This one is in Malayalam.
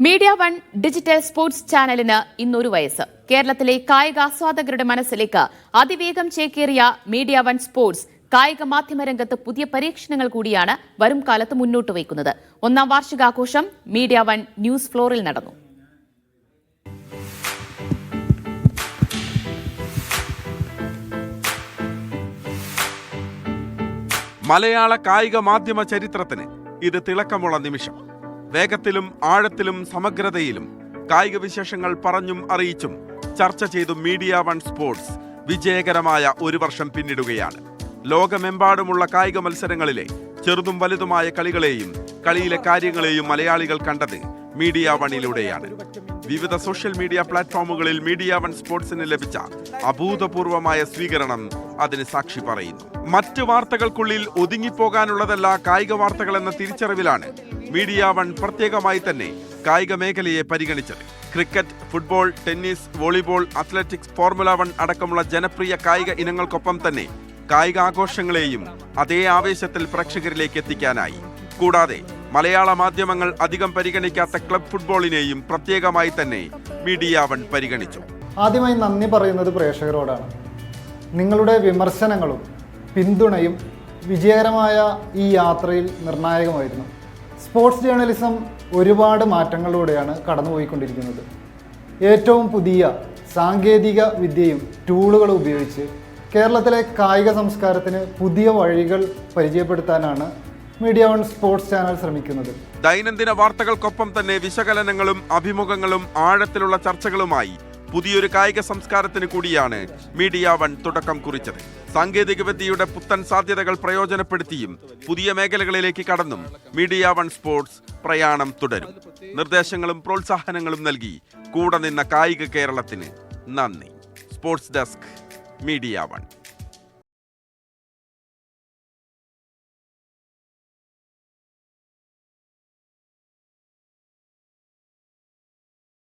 മീഡിയ വൺ ഡിജിറ്റൽ സ്പോർട്സ് ചാനലിന് ഇന്നൊരു വയസ്സ്. കേരളത്തിലെ കായികാസ്വാദകരുടെ മനസ്സിലേക്ക് അതിവേഗം ചേക്കേറിയ മീഡിയ വൺ സ്പോർട്സ് കായിക മാധ്യമരംഗത്ത് പുതിയ പരീക്ഷണങ്ങൾ കൂടിയാണ് വരും കാലത്ത് മുന്നോട്ട് വയ്ക്കുന്നത്. ഒന്നാം വാർഷികാഘോഷം മീഡിയ വൺ ന്യൂസ് ഫ്ലോറിൽ നടന്നു. മലയാള കായിക മാധ്യമ ചരിത്രത്തിന് ഇത് തിളക്കമുള്ള നിമിഷം. വേഗത്തിലും ആഴത്തിലും സമഗ്രതയിലും കായിക വിശേഷങ്ങൾ പറഞ്ഞും അറിയിച്ചും ചർച്ച ചെയ്തും മീഡിയ വൺ സ്പോർട്സ് വിജയകരമായ ഒരു വർഷം പിന്നിടുകയാണ്. ലോകമെമ്പാടുമുള്ള കായിക മത്സരങ്ങളിലെ ചെറുതും വലുതുമായ കളികളെയും കളിയിലെ കാര്യങ്ങളെയും മലയാളികൾ കണ്ടത് മീഡിയ വണിലൂടെയാണ്. വിവിധ സോഷ്യൽ മീഡിയ പ്ലാറ്റ്ഫോമുകളിൽ മീഡിയ വൺ സ്പോർട്സിന് ലഭിച്ച അഭൂതപൂർവമായ സ്വീകരണം അതിന് സാക്ഷി പറയുന്നു. മറ്റ് വാർത്തകൾക്കുള്ളിൽ ഒതുങ്ങിപ്പോകാനുള്ളതല്ല കായിക വാർത്തകൾ എന്ന തിരിച്ചറിവിലാണ് മീഡിയ വൺ പ്രത്യേകമായി തന്നെ കായിക മേഖലയെ പരിഗണിച്ചത്. Cricket, football, tennis, volleyball, athletics, formula 1 അടക്കമുള്ള ജനപ്രിയ കായിക ഇനങ്ങൾക്കൊപ്പം തന്നെ കായികാഘോഷങ്ങളെയും അതേ ആവേശത്തിൽ പ്രേക്ഷകരിലേക്ക് എത്തിക്കാനായി. കൂടാതെ മലയാള മാധ്യമങ്ങൾ അധികം പരിഗണിക്കാത്ത ക്ലബ് ഫുട്ബോളിനെയും പ്രത്യേകമായി തന്നെ മീഡിയ വൺ പരിഗണിച്ചു. ആദ്യമായി നന്ദി പറയുന്നത് പ്രേക്ഷകരോടാണ്. നിങ്ങളുടെ വിമർശനങ്ങളും പിന്തുണയും വിജയകരമായ ഈ യാത്രയിൽ നിർണായകമായിരുന്നു. സ്പോർട്സ് ജേർണലിസം ഒരുപാട് മാറ്റങ്ങളിലൂടെയാണ് കടന്നുപോയിക്കൊണ്ടിരിക്കുന്നത്. ഏറ്റവും പുതിയ സാങ്കേതിക വിദ്യയും ടൂളുകളും ഉപയോഗിച്ച് കേരളത്തിലെ കായിക സംസ്കാരത്തിന് പുതിയ വഴികൾ പരിചയപ്പെടുത്താനാണ് മീഡിയ വൺ സ്പോർട്സ് ചാനൽ ശ്രമിക്കുന്നത്. ദൈനംദിന വാർത്തകൾക്കൊപ്പം തന്നെ വിശകലനങ്ങളും അഭിമുഖങ്ങളും ആഴത്തിലുള്ള ചർച്ചകളുമായി പുതിയൊരു കായിക സംസ്കാരത്തിന് കൂടിയാണ് മീഡിയ വൺ തുടക്കം കുറിച്ചത്. സാങ്കേതികവിദ്യയുടെ പുത്തൻ സാധ്യതകൾ പ്രയോജനപ്പെടുത്തിയും പുതിയ മേഖലകളിലേക്ക് കടന്നും മീഡിയ വൺ സ്പോർട്സ് പ്രയാണം തുടരും. നിർദ്ദേശങ്ങളും പ്രോത്സാഹനങ്ങളും നൽകി കൂടെ നിന്ന കായിക കേരളത്തിന് നന്ദി. Sports desk, media one.